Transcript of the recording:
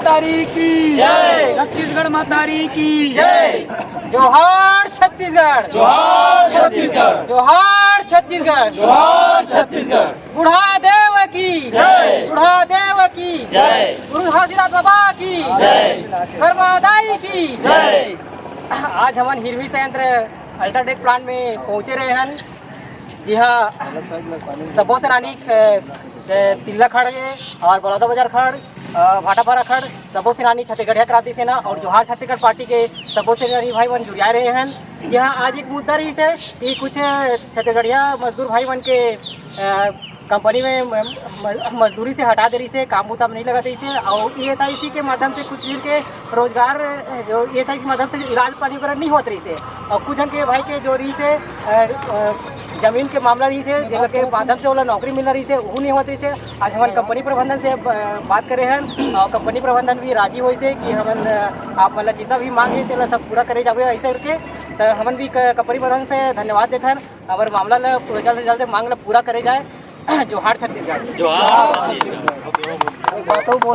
मातारी की जय। छत्तीसगढ़ मातारी की जय। जोहार छत्तीसगढ़, जोहार छत्तीसगढ़, जोहार छत्तीसगढ़, जोहार छत्तीसगढ़, बुढ़ा देव की जय। बुढ़ा देव की जय। गुरु हाजीराज बाबा की जय। कर्मादाई की जय। आज हमन हिरवी संयंत्र अल्ट्राटेक प्लांट में पहुंचे रहे हैं। जी हाँ, सबो सेनानी तिल्ला खड़ है और बड़ौदा बाजार खड़, भाटापारा खड़, सबो सेनानी छत्तीसगढ़िया क्रांति सेना और जोहार छत्तीसगढ़ पार्टी के सबो सेनानी भाई बहन जुड़िया रहे हैं। जी हाँ, आज एक मुद्दा रही है कि कुछ छत्तीसगढ़िया मजदूर भाई बहन के कंपनी में मजदूरी से हटा दे रही से, काम बूता में नहीं लगा रही से और ESIC के माध्यम से कुछ जन के रोजगार जो ESIC के माध्यम से इलाज पानी वगैरह नहीं होत रही से और कुछ जन के भाई के जो रही से जमीन के मामला रही से जिनके माध्यम से वो नौकरी मिल रही से वो नहीं होत रही से। आज हमारे कंपनी प्रबंधन से बात करे हैं और कंपनी प्रबंधन भी राजी हुई से कि हमन आप मतलब जितना भी मांगे तेला सब पूरा करे जावे ऐसे करके। तो हमन भी कंपनी प्रबंधन से धन्यवाद देते हैं। हमारे मामला जल्द से जल्द मांग पूरा करे जाए। जोहार छत्तीसगढ़। जोहार छत्तीसगढ़। एक बात और बोल